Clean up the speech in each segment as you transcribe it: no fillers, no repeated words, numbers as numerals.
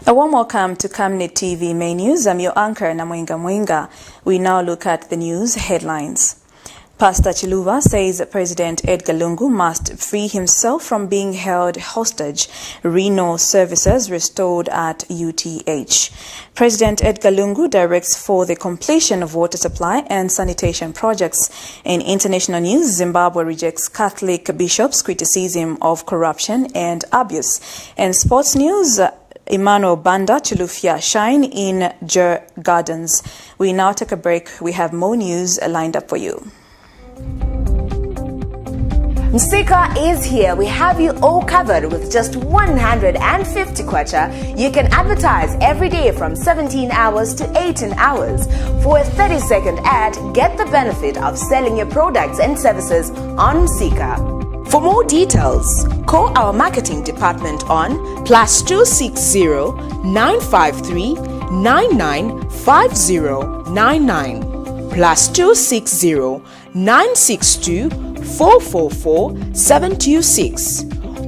A warm welcome to Camnet TV Main News. I'm your anchor, Namwenga Mwenga. We now look at the news headlines. Pastor Chiluba says President Edgar Lungu must free himself from being held hostage. Renal services restored at UTH. President Edgar Lungu directs for the completion of water supply and sanitation projects. In international news, Zimbabwe rejects Catholic bishops' criticism of corruption and abuse. In sports news, Emmanuel Banda Chilufya shine in Jer Gardens. We now take a break. We have more news lined up for you. Msika is here. We have you all covered with just 150 kwacha. You can advertise every day from 17 hours to 18 hours. For a 30-second ad, get the benefit of selling your products and services on Msika. For more details, call our marketing department on +260 953 995099 +260 962 444 726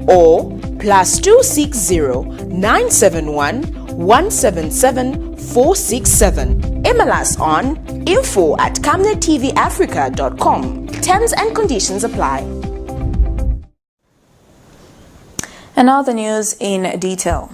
or +260 971 177 467. Email us on info@camnettvafrica.com. Terms and conditions apply. And now the news in detail.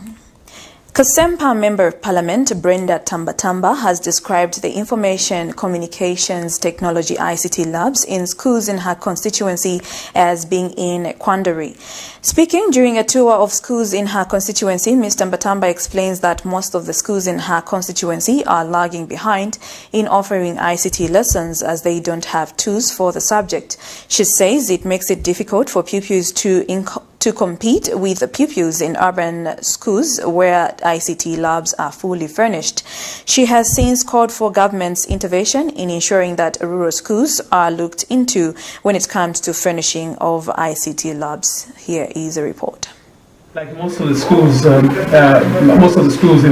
Kasempa Member of Parliament Brenda Tambatamba has described the Information Communications Technology ICT labs in schools in her constituency as being in quandary. Speaking during a tour of schools in her constituency, Ms. Tambatamba explains that most of the schools in her constituency are lagging behind in offering ICT lessons as they don't have tools for the subject. She says it makes it difficult for pupils to compete with the pupils in urban schools where ICT labs are fully furnished. She has since called for government's intervention in ensuring that rural schools are looked into when it comes to furnishing of ICT labs. Here is a report. Like most of the schools in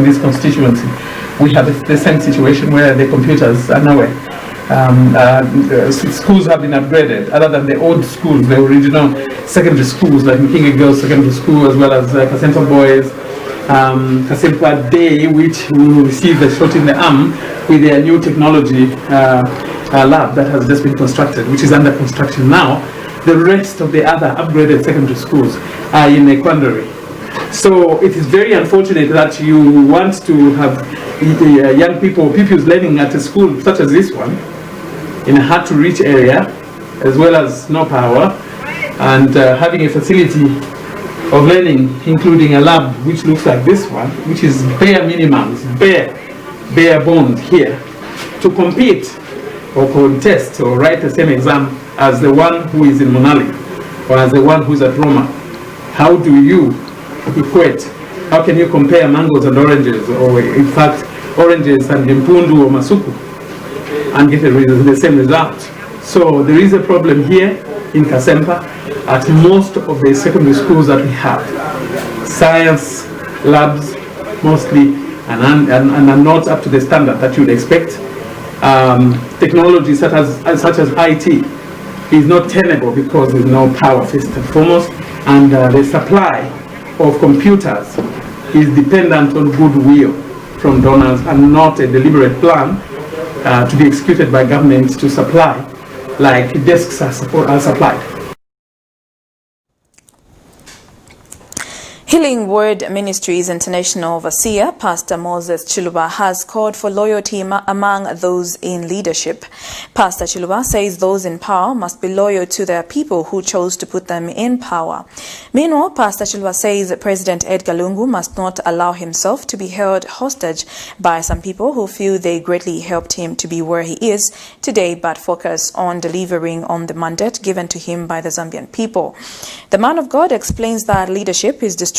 this constituency, we have the same situation where the computers are nowhere. Schools have been upgraded, other than the old schools, the original secondary schools like Mkinge Girls Secondary School, as well as Kasempa Boys, Kasempa Day, which will receive a shot in the arm with their new technology lab that has just been constructed, which is under construction now. The rest of the other upgraded secondary schools are in a quandary. So it is very unfortunate that you want to have young people, pupils learning at a school such as this one, in a hard-to-reach area, as well as no power, and having a facility of learning, including a lab which looks like this one, which is bare minimums, bare bones here, to compete or contest or write the same exam as the one who is in Monali or as the one who is at Roma. How do you equate? How can you compare mangoes and oranges, or in fact oranges and Mpundu or Masuku, and get the same result? So there is a problem here in Kasempa at most of the secondary schools that we have. Science labs mostly and are not up to the standard that you would expect. Technology such as IT is not tenable because there's no power, first and foremost, and the supply of computers is dependent on goodwill from donors and not a deliberate plan to be executed by government to supply, like desks are supplied. Healing Word Ministries International Overseer Pastor Moses Chiluba has called for loyalty among those in leadership. Pastor Chiluba says those in power must be loyal to their people who chose to put them in power. Meanwhile, Pastor Chiluba says President Edgar Lungu must not allow himself to be held hostage by some people who feel they greatly helped him to be where he is today, but focus on delivering on the mandate given to him by the Zambian people. The man of God explains that leadership is destroyed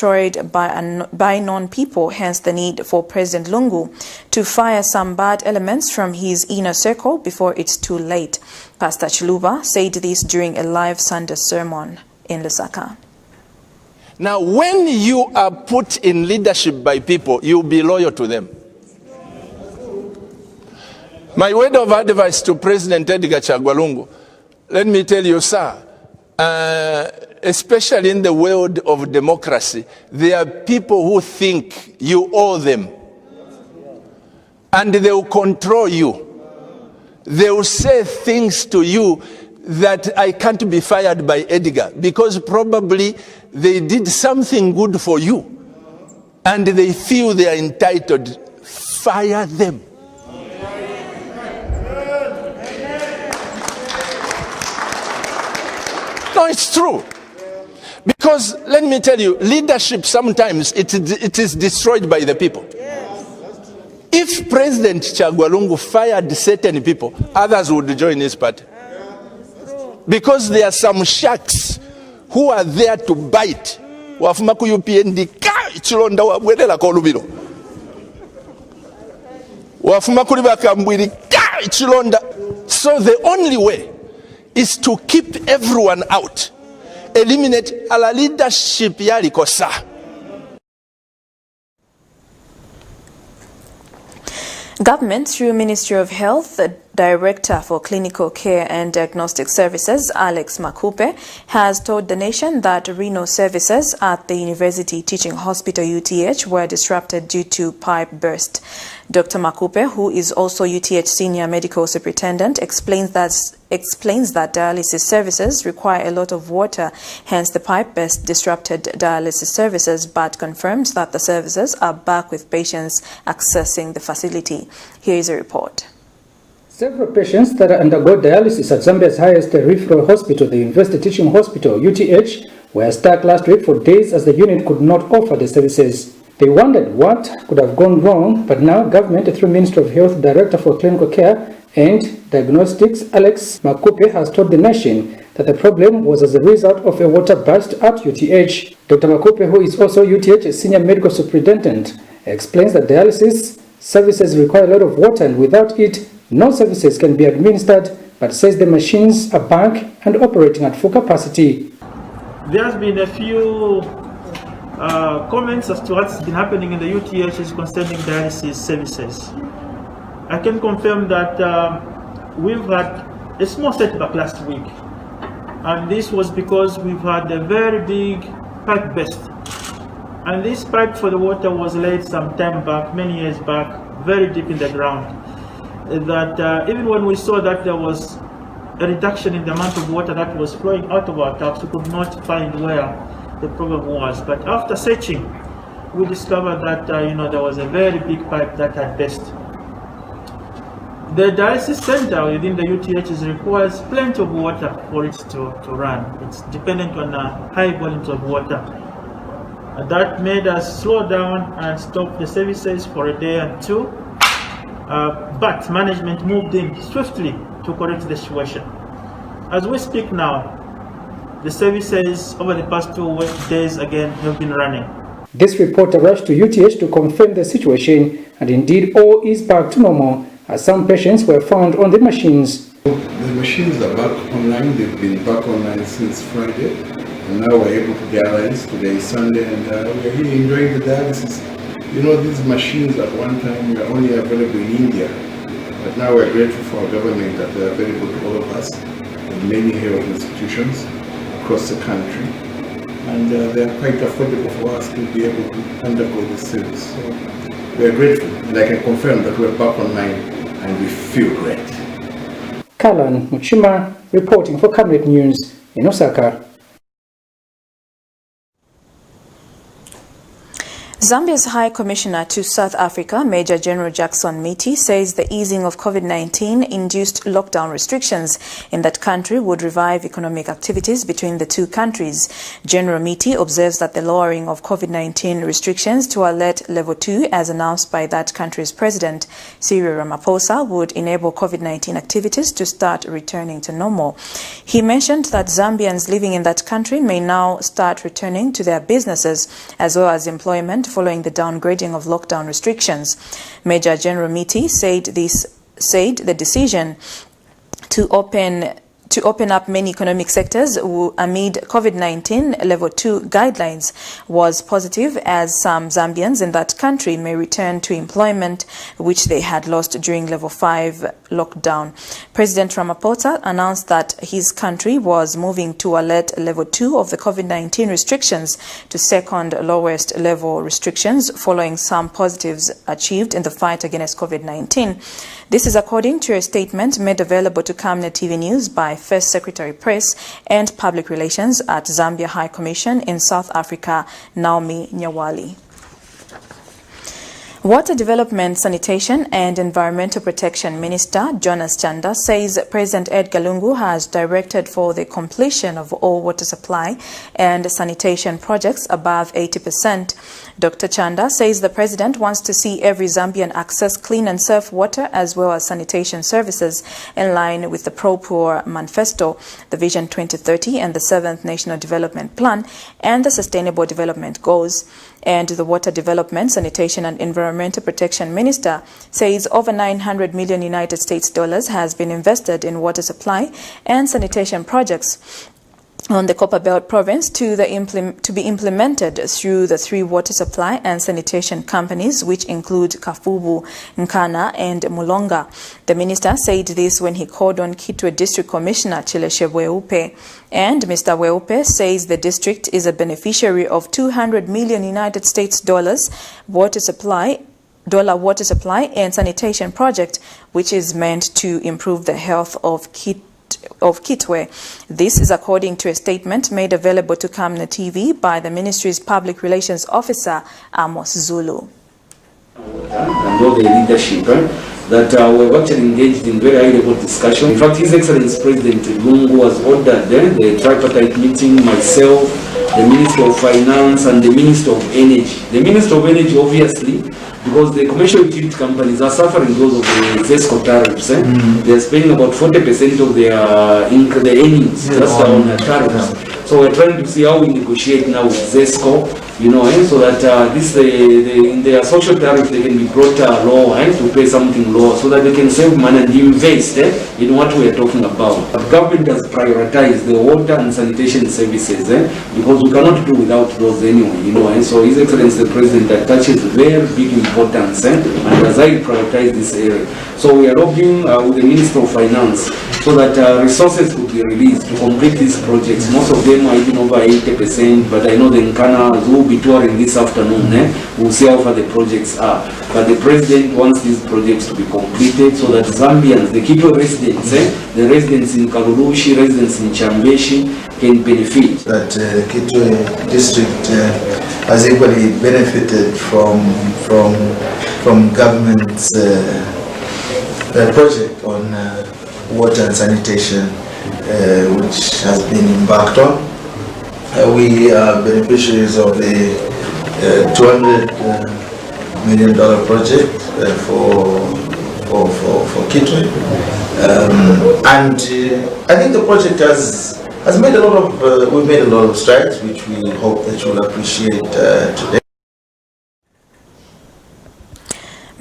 by non-people, hence the need for President Lungu to fire some bad elements from his inner circle before it's too late. Pastor Chiluba said this during a live Sunday sermon in Lusaka. Now, when you are put in leadership by people, you'll be loyal to them. My word of advice to President Edgar Chagwa Lungu, let me tell you, sir, especially in the world of democracy, there are people who think you owe them. And they will control you. They will say things to you that I can't be fired by Edgar, because probably they did something good for you. And they feel they are entitled. Fire them. No, it's true. Because let me tell you, leadership sometimes it is destroyed by the people. If President Chagwalungu fired certain people, others would join his party. Because there are some sharks who are there to bite. Wafuma ku UPND ka ichilonda wabwelela ko lubiro. Wafuma kuli bakambwiri ka ichilonda. So the only way is to keep everyone out. Eliminate ala leadership yalikosa. Government, through Ministry of Health, the Director for Clinical Care and Diagnostic Services, Alex Makupe, has told the nation that renal services at the University Teaching Hospital UTH were disrupted due to pipe burst. Dr. Makupe, who is also UTH Senior Medical Superintendent, explains that dialysis services require a lot of water, hence the pipe burst disrupted dialysis services, but confirms that the services are back with patients accessing the facility. Here is a report. Several patients that undergo dialysis at Zambia's highest referral hospital, the University Teaching Hospital, UTH, were stuck last week for days as the unit could not offer the services. They wondered what could have gone wrong, but now government, through Ministry of Health, Director for Clinical Care and Diagnostics, Alex Makupe, has told the nation that the problem was as a result of a water burst at UTH. Dr. Makupe, who is also UTH Senior Medical Superintendent, explains that dialysis services require a lot of water, and without it, no services can be administered, but says the machines are back and operating at full capacity. There has been a few comments as to what's been happening in the UTHs concerning dialysis services. I can confirm that we've had a small setback last week, and this was because we've had a very big pipe burst. And this pipe for the water was laid some time back, many years back, very deep in the ground. That even when we saw that there was a reduction in the amount of water that was flowing out of our taps, we could not find where the problem was. But after searching, we discovered that there was a very big pipe that had burst. The dialysis center within the UTHs requires plenty of water for it to run. It's dependent on high volumes of water. And that made us slow down and stop the services for a day and two. But management moved in swiftly to correct the situation. As we speak now, the services over the past 2 days again have been running. This reporter rushed to UTH to confirm the situation, and indeed all is back to normal, as some patients were found on the machines. The machines are back online. They've been back online since Friday, and now we're able to dialyze. Today is Sunday, and we're really enjoying the dialysis. You know, these machines at one time were only available in India, but now we're grateful for our government that they're available to all of us in many health institutions across the country, and they're quite affordable for us to be able to undergo this service. So we're grateful, and I can confirm that we're back online and we feel great. Kalan Muchima reporting for Camnet News in Osaka. Zambia's High Commissioner to South Africa, Major General Jackson Miti, says the easing of COVID-19 induced lockdown restrictions in that country would revive economic activities between the two countries. General Miti observes that the lowering of COVID-19 restrictions to alert level 2, as announced by that country's president, Cyril Ramaphosa, would enable COVID-19 activities to start returning to normal. He mentioned that Zambians living in that country may now start returning to their businesses as well as employment following the downgrading of lockdown restrictions. Major General Miti said the decision to open to open up many economic sectors amid COVID-19 Level 2 guidelines was positive, as some Zambians in that country may return to employment which they had lost during Level 5 lockdown. President Ramaphosa announced that his country was moving to alert Level 2 of the COVID-19 restrictions to second lowest level restrictions following some positives achieved in the fight against COVID-19. This is according to a statement made available to Camnet TV News by First Secretary Press and Public Relations at Zambia High Commission in South Africa, Naomi Nyawali. Water Development, Sanitation and Environmental Protection Minister Jonas Chanda says President Edgar Lungu has directed for the completion of all water supply and sanitation projects above 80%. Dr. Chanda says the President wants to see every Zambian access clean and safe water as well as sanitation services in line with the Pro-Poor Manifesto, the Vision 2030 and the 7th National Development Plan and the Sustainable Development Goals. And the Water Development, Sanitation and Environmental Protection Minister says over $900 million United States dollars has been invested in water supply and sanitation projects on the Copperbelt province to be implemented through the 3 water supply and sanitation companies, which include Kafubu, Nkana and Mulonga. The minister said this when he called on Kitwe District Commissioner Chileshe Weupe. And Mr. Weupe says the district is a beneficiary of $200 million United States dollars water supply and sanitation project, which is meant to improve the health of Kitwe. This is according to a statement made available to Camnet TV by the ministry's public relations officer, Amos Zulu. And all the leadership that we've actually engaged in very high-level discussion. In fact, His Excellency President Lungu has ordered the tripartite meeting, myself, the Minister of Finance and the Minister of Energy. The Minister of Energy, obviously, because the commercial utility companies are suffering because of the ZESCO tariffs. They're spending about 40% of their earnings just on tariffs. So we're trying to see how we negotiate now with ZESCO, so that in their social tariff they can be brought low to pay something lower, so that they can save money and invest in what we are talking about. The government has prioritized the water and sanitation services because we cannot do without those anyway, So His Excellency the President attaches very big importance and has highly prioritized this area. So we are lobbying with the Minister of Finance so that resources could be released to complete these projects. Most of them are even over 80%, but I know the Nkana will be touring this afternoon. We'll see how far the projects are. But the President wants these projects to be completed so that Zambians, the Kitwe residents, the residents in Kalulushi, residents in Chambeshi, can benefit. That Kitwe district has equally benefited from government's project on water and sanitation, which has been embarked on. We are beneficiaries of the $200 million project for Kitwe, and I think the project has made a lot of we've made a lot of strides, which we hope that you will appreciate today.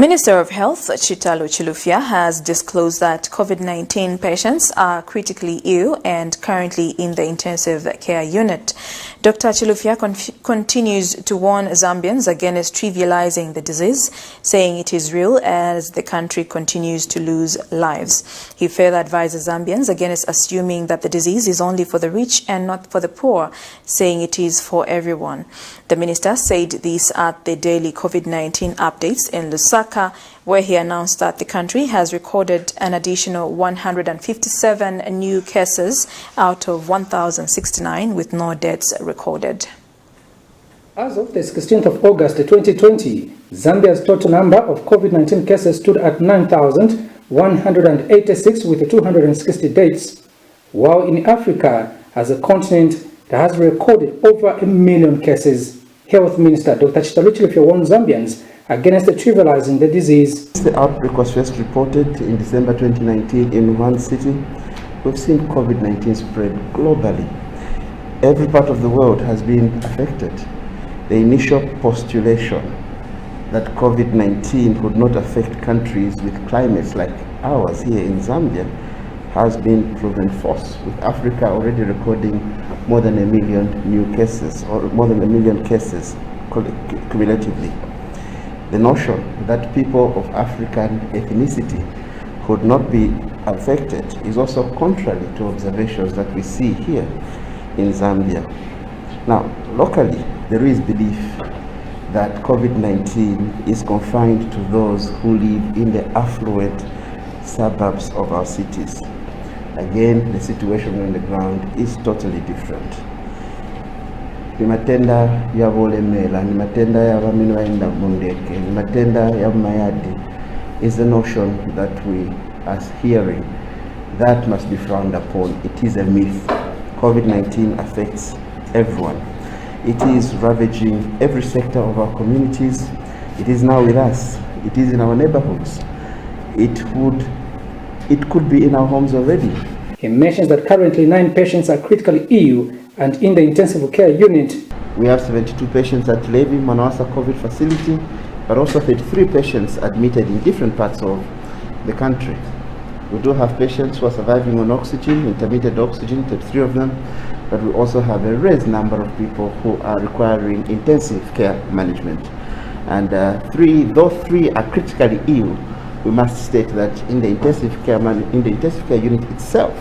Minister of Health Chitalo Chilufya has disclosed that COVID-19 patients are critically ill and currently in the intensive care unit. Dr. Chilufya continues to warn Zambians against trivializing the disease, saying it is real as the country continues to lose lives. He further advises Zambians against assuming that the disease is only for the rich and not for the poor, saying it is for everyone. The minister said this at the daily COVID-19 updates in Lusaka, where he announced that the country has recorded an additional 157 new cases out of 1,069 with no deaths recorded. As of the 16th of August 2020, Zambia's total number of COVID-19 cases stood at 9,186 with 260 deaths, while in Africa, as a continent, it has recorded over 1 million cases. Health Minister Dr. Chitalo Chilufya warned Zambians against trivializing the disease. The outbreak was first reported in December 2019 in one city. We've seen COVID-19 spread globally. Every part of the world has been affected. The initial postulation that COVID-19 would not affect countries with climates like ours here in Zambia has been proven false, with Africa already recording more than 1 million new cases, or more than 1 million cases cumulatively. The notion that people of African ethnicity could not be affected is also contrary to observations that we see here in Zambia. Now, locally, there is belief that COVID-19 is confined to those who live in the affluent suburbs of our cities. Again, the situation on the ground is totally different. Ni matenda ya volemela, ni matenda ya vamini inda mundeke, ni matenda ya mayadi is the notion that we are hearing. That must be frowned upon. It is a myth. COVID-19 affects everyone. It is ravaging every sector of our communities. It is now with us. It is in our neighborhoods. It could be in our homes already. He mentions that currently 9 patients are critically ill and in the intensive care unit. We have 72 patients at Levi Manawasa COVID facility, but also 33 patients admitted in different parts of the country. We do have patients who are surviving on oxygen, intermittent oxygen, 33 of them, but we also have a raised number of people who are requiring intensive care management. And though 3 are critically ill, we must state that in the intensive care unit itself,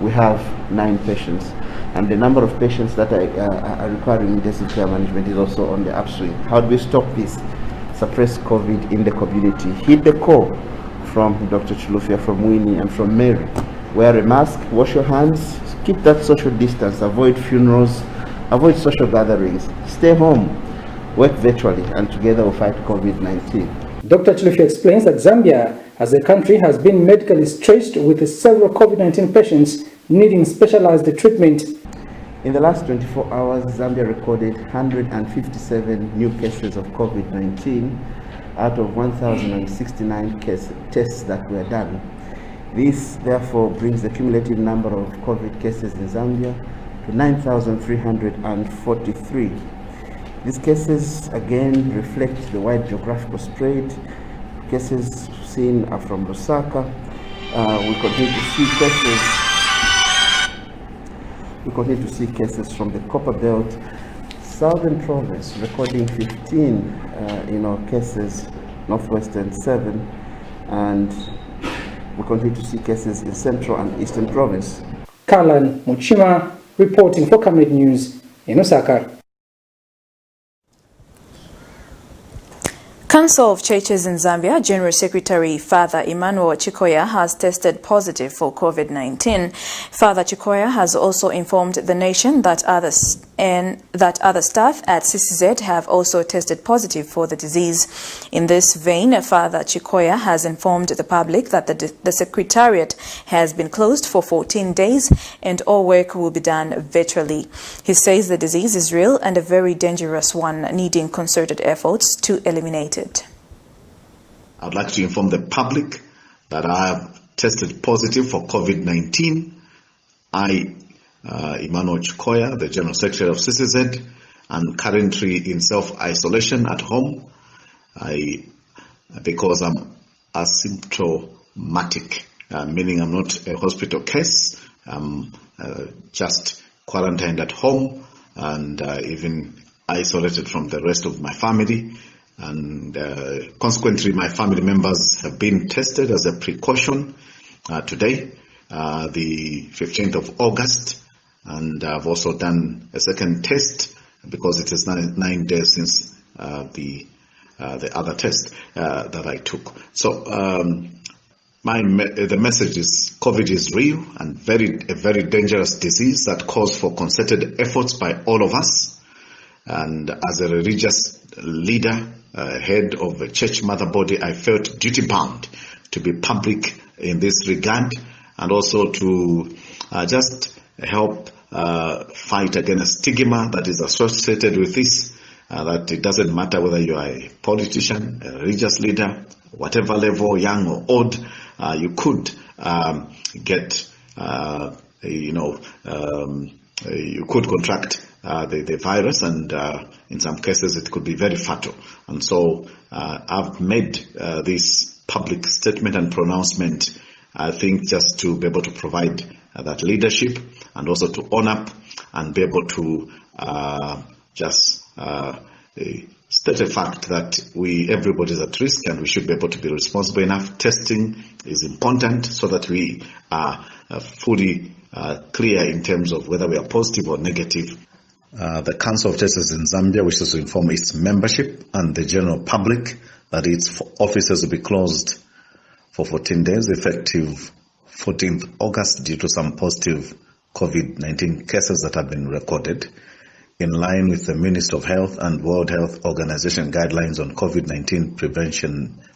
we have 9 patients, and the number of patients that are requiring intensive care management is also on the upswing. How do we stop this? Suppress COVID in the community. Hit the call from Dr. Chilufya, from Winnie, and from Mary. Wear a mask, wash your hands, keep that social distance, avoid funerals, avoid social gatherings, stay home, work virtually, and together we'll fight COVID-19. Dr. Chilufya explains that Zambia, as a country, has been medically stretched with several COVID-19 patients needing specialized treatment. In the last 24 hours, Zambia recorded 157 new cases of COVID-19 out of 1,069 tests that were done. This, therefore, brings the cumulative number of COVID cases in Zambia to 9,343. These cases, again, reflect the wide geographical spread. Cases seen are from Lusaka. We continue to see cases from the Copper Belt, Southern Province, recording 15 cases, Northwestern 7, and we continue to see cases in Central and Eastern Province. Kalan Muchima reporting for Camnet News in Osaka. Council of Churches in Zambia General Secretary Father Emmanuel Chikoya has tested positive for COVID-19. Father Chikoya has also informed the nation that other staff at CCZ have also tested positive for the disease. In this vein, Father Chikoya has informed the public that the Secretariat has been closed for 14 days and all work will be done virtually. He says the disease is real and a very dangerous one, needing concerted efforts to eliminate it. I'd like to inform the public that I have tested positive for COVID-19. I, Emmanuel Chikoya, the General Secretary of CCZ, am currently in self-isolation at home because I'm asymptomatic, meaning I'm not a hospital case. I'm just quarantined at home and even isolated from the rest of my family. And consequently, my family members have been tested as a precaution today, the 15th of August, and I've also done a second test because it is 9 days since the other test that I took. So the message is COVID is real and a very dangerous disease that calls for concerted efforts by all of us. And as a religious leader, head of a church mother body, I felt duty bound to be public in this regard and also to just help fight against stigma that is associated with this, that it doesn't matter whether you are a politician, a religious leader, whatever level, young or old, you could get, you could contract the virus, and in some cases it could be very fatal. And so I've made this public statement and pronouncement I think just to be able to provide that leadership and also to own up and be able to state a fact that everybody is at risk and we should be able to be responsible enough. Testing is important so that we are fully clear in terms of whether we are positive or negative. The Council of Testers in Zambia wishes to inform its membership and the general public that its offices will be closed for 14 days effective 14th August due to some positive COVID-19 cases that have been recorded. In line with the Ministry of Health and World Health Organization guidelines on COVID-19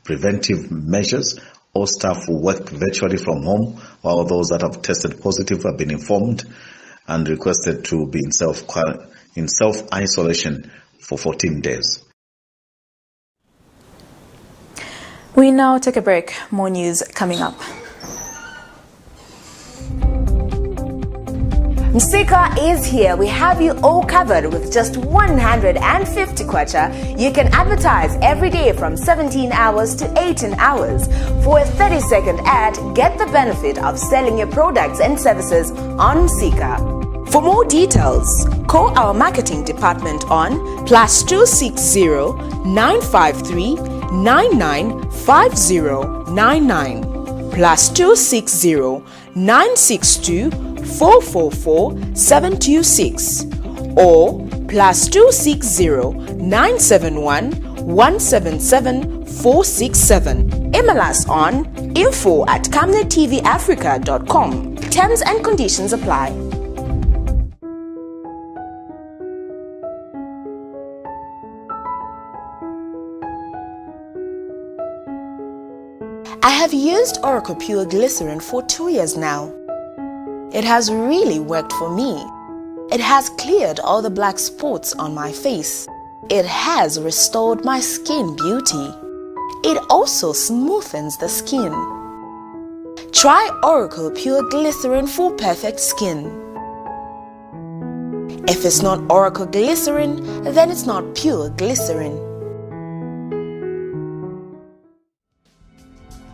preventive measures, all staff will work virtually from home, while those that have tested positive have been informed and requested to be in self-isolation for 14 days. We now take a break. More news coming up. Msika is here. We have you all covered with just 150 kwacha. You can advertise every day from 17 hours to 18 hours. For a 30-second ad, get the benefit of selling your products and services on Msika. For more details, call our marketing department on +260 953 995099 +260 962 444 726 or +260 971 177 467. Email us on info@camnettvafrica.com. Terms and conditions apply. I have used Oracle Pure Glycerin for 2 years now. It has really worked for me. It has cleared all the black spots on my face. It has restored my skin beauty. It also smoothens the skin. Try Oracle Pure Glycerin for perfect skin. If it's not Oracle Glycerin, then it's not Pure Glycerin.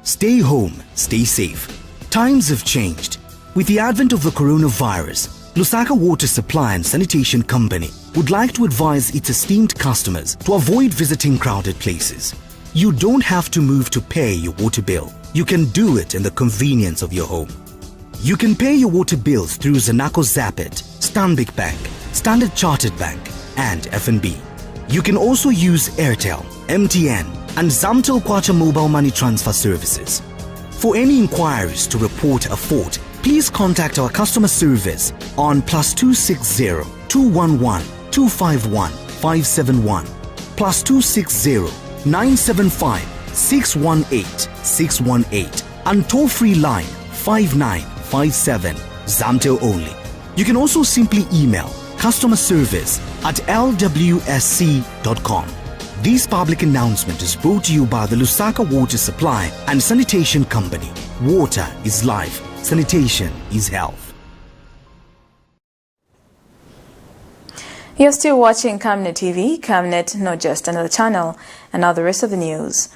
Stay home, stay safe. Times have changed. With the advent of the coronavirus, Lusaka Water Supply and Sanitation Company would like to advise its esteemed customers to avoid visiting crowded places. You don't have to move to pay your water bill. You can do it in the convenience of your home. You can pay your water bills through Zanaco Zapit, Stanbic Bank, Standard Chartered Bank, and FNB. You can also use Airtel, MTN, and Zamtel Kwacha mobile money transfer services. For any inquiries to report a fault, please contact our customer service on +260 211 251 571, +260 975 618 618, and toll-free line 5957, Zamtel only. You can also simply email customerservice@lwsc.com. This public announcement is brought to you by the Lusaka Water Supply and Sanitation Company. Water is life. Sanitation is health. You're still watching Camnet TV. Camnet, not just another channel. And now the rest of the news.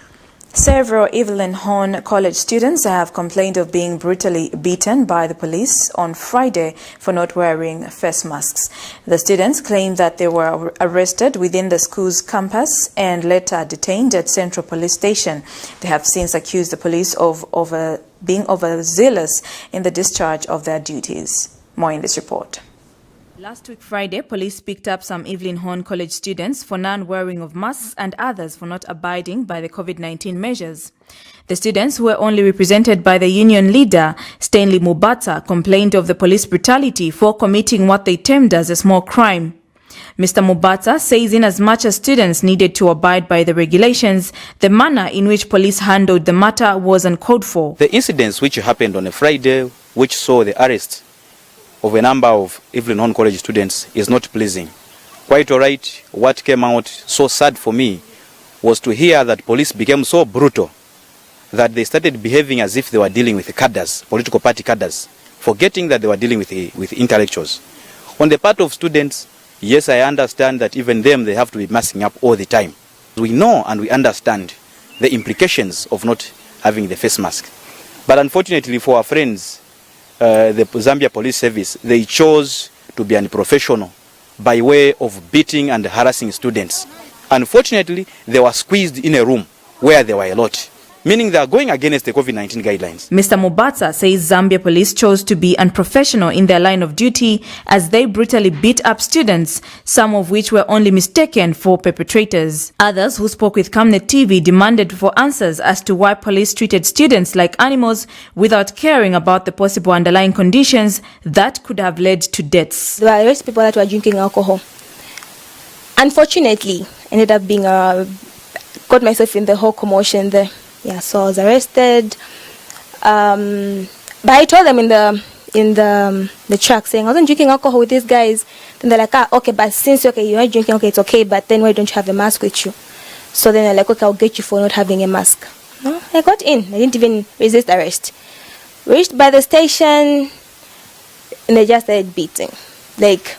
Several Evelyn Horn College students have complained of being brutally beaten by the police on Friday for not wearing face masks. The students claim that they were arrested within the school's campus and later detained at Central Police Station. They have since accused the police of being overzealous in the discharge of their duties. More in this report. Last week Friday, police picked up some Evelyn Horn College students for non-wearing of masks and others for not abiding by the COVID-19 measures. The students, who were only represented by the union leader, Stanley Mubata, complained of the police brutality for committing what they termed as a small crime. Mr. Mubata says in as much as students needed to abide by the regulations, the manner in which police handled the matter was uncalled for. The incidents which happened on a Friday, which saw the arrest of a number of Evelyn Horn College students, is not pleasing. Quite all right, what came out so sad for me was to hear that police became so brutal that they started behaving as if they were dealing with cadres, political party cadres, forgetting that they were dealing with intellectuals. On the part of students, yes, I understand that even them, they have to be masking up all the time. We know and we understand the implications of not having the face mask. But unfortunately for our friends, the Zambia Police Service, they chose to be unprofessional by way of beating and harassing students. Unfortunately, they were squeezed in a room where there were a lot, meaning they are going against the COVID-19 guidelines. Mr. Mubatsa says Zambia police chose to be unprofessional in their line of duty as they brutally beat up students, some of which were only mistaken for perpetrators. Others who spoke with Camnet TV demanded for answers as to why police treated students like animals without caring about the possible underlying conditions that could have led to deaths. There were arrested people that were drinking alcohol. Unfortunately, ended up being got myself in the whole commotion there. Yeah, so I was arrested. But I told them in the truck saying I wasn't drinking alcohol with these guys. Then they're like, okay, but since you're not drinking, okay, it's okay. But then why don't you have a mask with you? So then they're like, okay, I'll get you for not having a mask. No, I got in. I didn't even resist arrest. Reached by the station, and they just started beating, like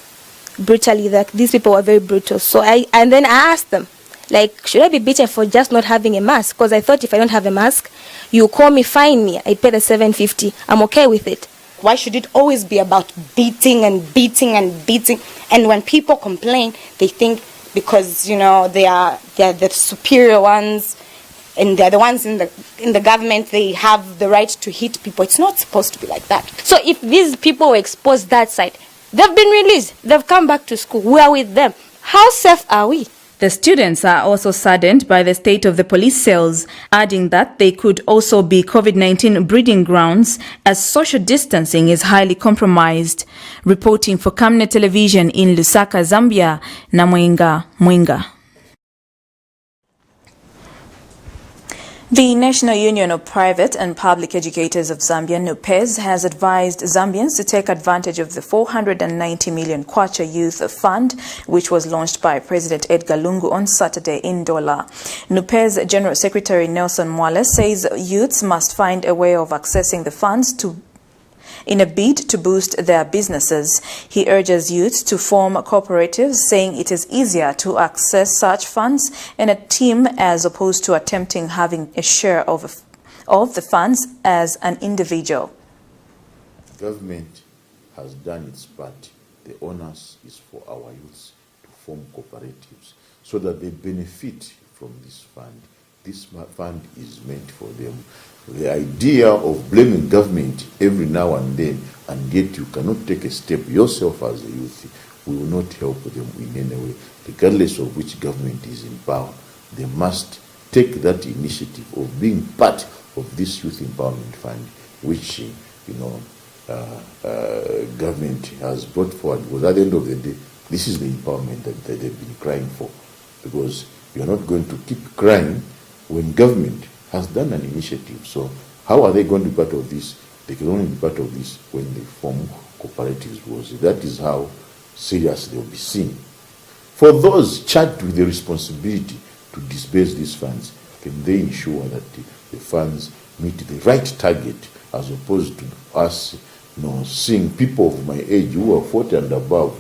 brutally. Like these people were very brutal. So and then I asked them, like, should I be beaten for just not having a mask? Because I thought if I don't have a mask, you call me, fine me. I pay the $7.50. I'm okay with it. Why should it always be about beating and beating and beating? And when people complain, they think because, you know, they are the superior ones and they're the ones in the government, they have the right to hit people. It's not supposed to be like that. So if these people were exposed that side, they've been released. They've come back to school. We are with them. How safe are we? The students are also saddened by the state of the police cells, adding that they could also be COVID-19 breeding grounds as social distancing is highly compromised. Reporting for Camnet Television in Lusaka, Zambia, Namwenga Mwinga. The National Union of Private and Public Educators of Zambia, NUPEZ, has advised Zambians to take advantage of the 490 million kwacha youth fund, which was launched by President Edgar Lungu on Saturday in Dola. NUPEZ General Secretary Nelson Mwale says youths must find a way of accessing the funds in a bid to boost their businesses. He urges youths to form cooperatives, saying it is easier to access such funds in a team as opposed to attempting having a share of the funds as an individual. Government has done its part. The onus is for our youths to form cooperatives so that they benefit from this fund. This fund is meant for them. The idea of blaming government every now and then, and yet you cannot take a step yourself as a youth, will not help them in any way. Regardless of which government is in power, they must take that initiative of being part of this youth empowerment fund, which government has brought forward. Because at the end of the day, this is the empowerment that they've been crying for. Because you are not going to keep crying when government has done an initiative. So how are they going to be part of this? They can only be part of this when they form cooperatives, because that is how serious they will be seen. For those charged with the responsibility to disburse these funds, can they ensure that the funds meet the right target, as opposed to us seeing people of my age who are 40 and above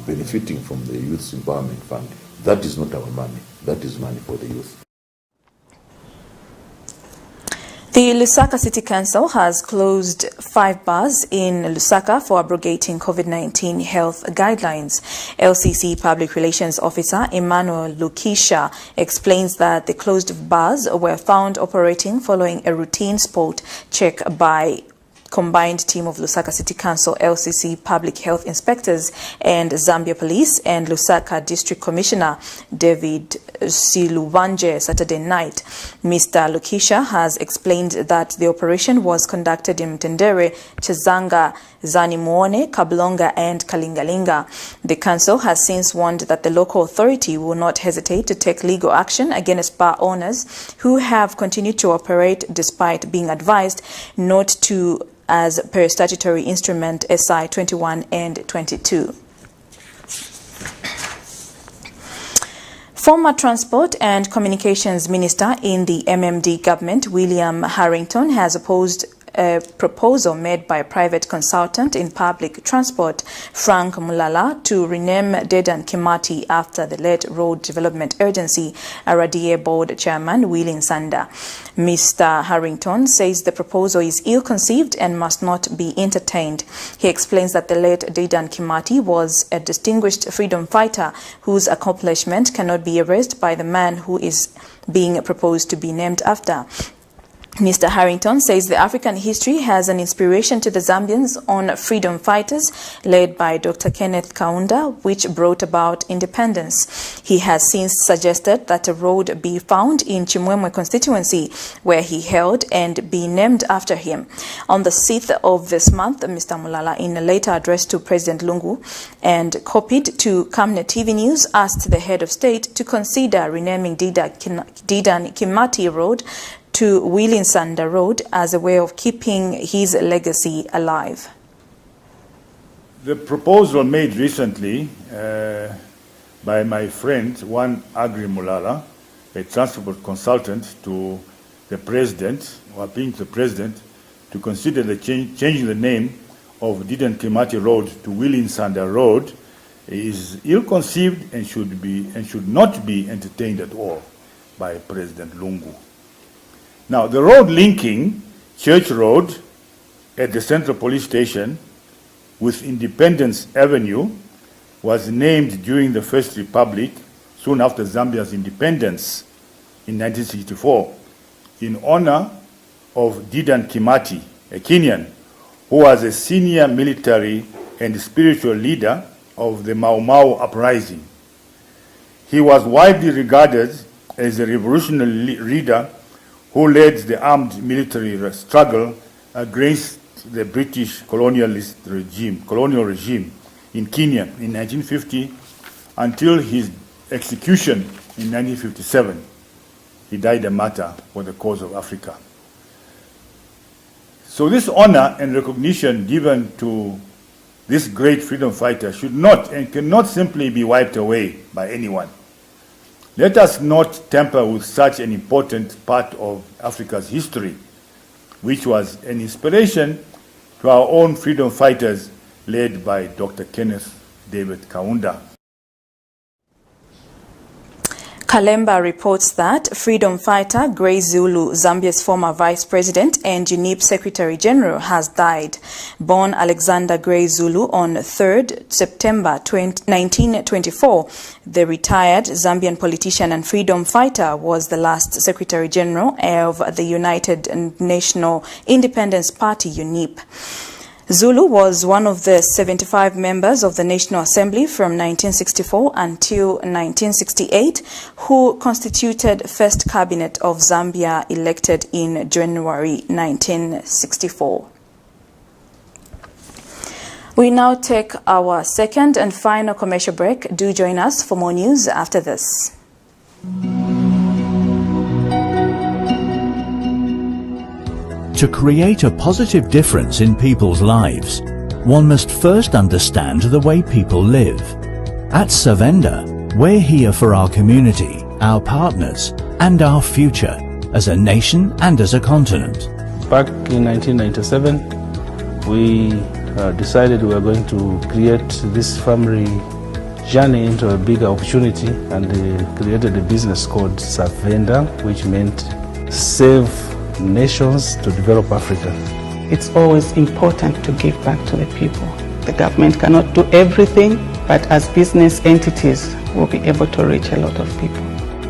benefiting from the Youth Empowerment Fund. That is not our money. That is money for the youth. The Lusaka City Council has closed 5 bars in Lusaka for abrogating COVID-19 health guidelines. LCC Public Relations Officer Emmanuel Lukisha explains that the closed bars were found operating following a routine spot check by combined team of Lusaka City Council, LCC Public Health Inspectors and Zambia Police and Lusaka District Commissioner David Siluvanje Saturday night. Mr. Lukisha has explained that the operation was conducted in Mtendere, Chizanga, Zanimuone, Kablonga and Kalingalinga. The council has since warned that the local authority will not hesitate to take legal action against bar owners who have continued to operate despite being advised not to, as per statutory instrument SI 21 and 22. Former Transport and Communications Minister in the MMD government, William Harrington, has opposed a proposal made by a private consultant in public transport, Frank Mulala, to rename Dedan Kimathi after the late Road Development Agency RDA Board Chairman Willie Nsanda. Mr. Harrington says the proposal is ill-conceived and must not be entertained. He explains that the late Dedan Kimathi was a distinguished freedom fighter whose accomplishment cannot be erased by the man who is being proposed to be named after. Mr. Harrington says the African history has an inspiration to the Zambians on freedom fighters led by Dr. Camnet Kaunda, which brought about independence. He has since suggested that a road be found in Chimwemwe constituency where he held and be named after him. On the 6th of this month, Mr. Mulala, in a letter addressed to President Lungu and copied to Camnet TV News, asked the head of state to consider renaming Dedan Kimathi Road to Willie Nsanda Road as a way of keeping his legacy alive. The proposal made recently by my friend, one Agri Mulala, a transport consultant, to the president, or being the president, to consider the changing the name of Dedan Kimathi Road to Willie Nsanda Road is ill-conceived and should not be entertained at all by President Lungu. Now, the road linking Church Road at the Central Police Station with Independence Avenue was named during the First Republic, soon after Zambia's independence in 1964, in honor of Dedan Kimathi, a Kenyan, who was a senior military and spiritual leader of the Mau Mau uprising. He was widely regarded as a revolutionary leader who led the armed military struggle against the British colonial regime in Kenya in 1950 until his execution in 1957. He died a martyr for the cause of Africa. So this honor and recognition given to this great freedom fighter should not and cannot simply be wiped away by anyone. Let us not tamper with such an important part of Africa's history, which was an inspiration to our own freedom fighters led by Dr. Kenneth David Kaunda. Kalemba reports that freedom fighter Grace Zulu, Zambia's former vice president and UNIP secretary general, has died. Born Alexander Grace Zulu on 3rd September 1924, the retired Zambian politician and freedom fighter was the last secretary general of the United National Independence Party, UNIP. Zulu was one of the 75 members of the National Assembly from 1964 until 1968 who constituted first cabinet of Zambia, elected in January 1964. We now take our second and final commercial break. Do join us for more news after this. To create a positive difference in people's lives, one must first understand the way people live. At Savenda, we're here for our community, our partners, and our future, as a nation and as a continent. Back in 1997, we decided we were going to create this family journey into a bigger opportunity, and created a business called Savenda, which meant save nations to develop Africa. It's always important to give back to the people. The government cannot do everything, but as business entities, we'll be able to reach a lot of people.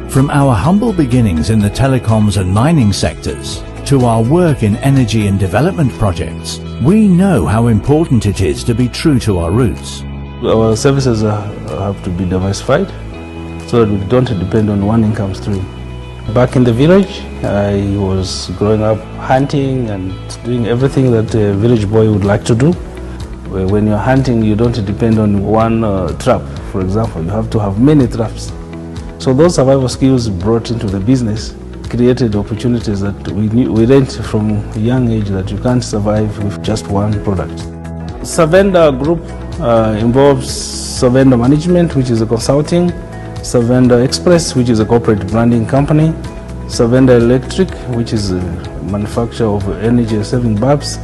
From our humble beginnings in the telecoms and mining sectors to our work in energy and development projects, we know how important it is to be true to our roots. Our services have to be diversified so that we don't depend on one income stream. Back in the village, I was growing up hunting and doing everything that a village boy would like to do. When you're hunting, you don't depend on one trap, for example. You have to have many traps. So those survival skills brought into the business created opportunities that we learned from a young age that you can't survive with just one product. Savenda Group involves Savenda Management, which is a consulting, Savenda Express, which is a corporate branding company, Savenda Electric, which is a manufacturer of energy-saving bulbs,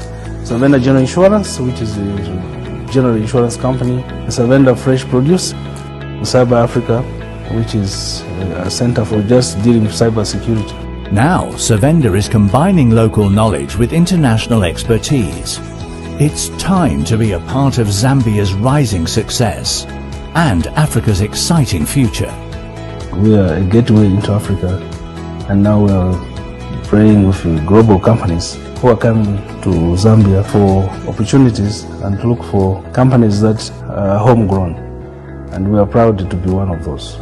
Savenda General Insurance, which is a general insurance company, Savenda Fresh Produce, Cyber Africa, which is a center for just dealing with cyber security. Now, Savenda is combining local knowledge with international expertise. It's time to be a part of Zambia's rising success and Africa's exciting future. We are a gateway into Africa, and now we are praying with global companies who are coming to Zambia for opportunities and to look for companies that are homegrown, and we are proud to be one of those.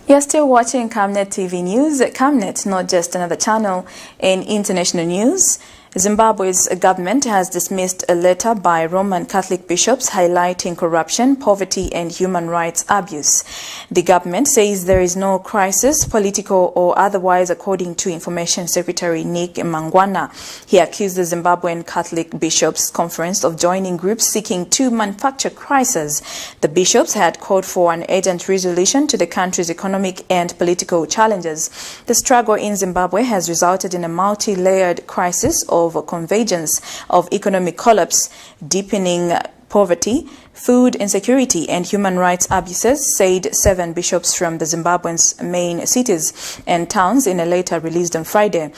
You're still watching Camnet TV News. Camnet, not just another channel. In international news, Zimbabwe's government has dismissed a letter by Roman Catholic bishops highlighting corruption, poverty and human rights abuse. The government says there is no crisis, political or otherwise, according to Information Secretary Nick Mangwana. He accused the Zimbabwean Catholic Bishops' Conference of joining groups seeking to manufacture crisis. The bishops had called for an urgent resolution to the country's economic and political challenges. The struggle in Zimbabwe has resulted in a multi-layered crisis of convergence of economic collapse, deepening poverty, food insecurity and human rights abuses, said 7 bishops from the Zimbabwe's main cities and towns in a letter released on Friday.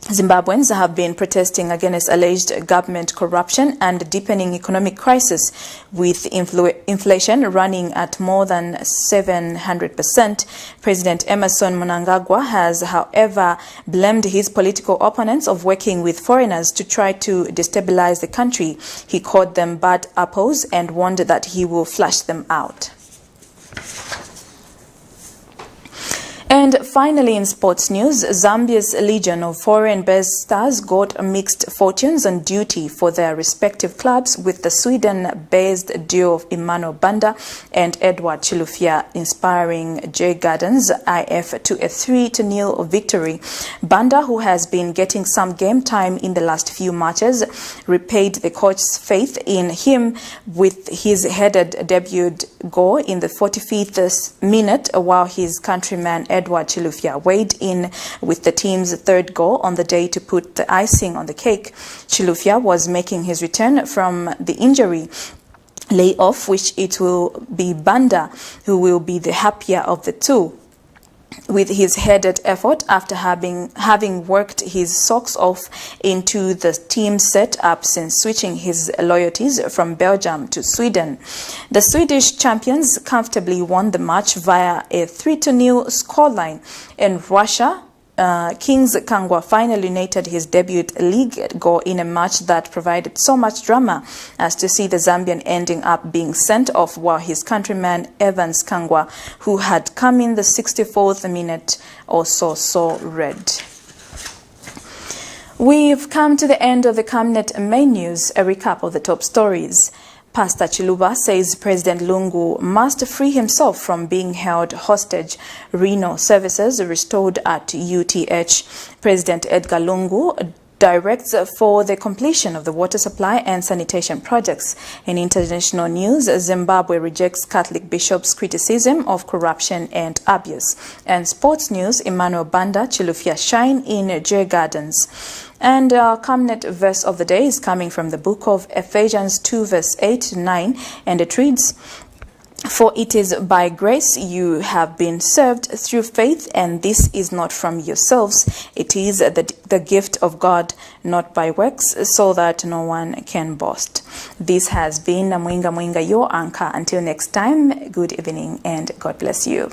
Zimbabweans have been protesting against alleged government corruption and deepening economic crisis, with inflation running at more than 700%. President Emerson Mnangagwa has, however, blamed his political opponents of working with foreigners to try to destabilize the country. He called them bad apples and warned that he will flush them out. And finally, in sports news, Zambia's legion of foreign-based stars got mixed fortunes on duty for their respective clubs, with the Sweden-based duo of Emmanuel Banda and Edward Chilufya inspiring J Gardens IF to a 3-0 victory. Banda, who has been getting some game time in the last few matches, repaid the coach's faith in him with his headed debut goal in the 45th minute, while his countryman Edward Chilufya weighed in with the team's 3rd goal on the day to put the icing on the cake. Chilufya was making his return from the injury layoff, which it will be Banda who will be the happier of the two, with his headed effort after having worked his socks off into the team setup since switching his loyalties from Belgium to Sweden. The Swedish champions comfortably won the match via a 3-0 scoreline. In Russia, Kings Kangwa finally netted his debut league goal in a match that provided so much drama as to see the Zambian ending up being sent off, while his countryman Evans Kangwa, who had come in the 64th minute, also saw red. We've come to the end of the Camnet main news. A recap of the top stories. Pastor Chiluba says President Lungu must free himself from being held hostage. Renal services restored at UTH. President Edgar Lungu directs for the completion of the water supply and sanitation projects. In international news, Zimbabwe rejects Catholic bishops' criticism of corruption and abuse. And sports news, Emmanuel Banda, Chilufya shine in J Gardens. And our Camnet verse of the day is coming from the book of Ephesians 2 verse 8 to 9, and it reads, "For it is by grace you have been saved through faith, and this is not from yourselves. It is the gift of God, not by works, so that no one can boast." This has been Mwinga Mwinga, your anchor. Until next time, good evening and God bless you.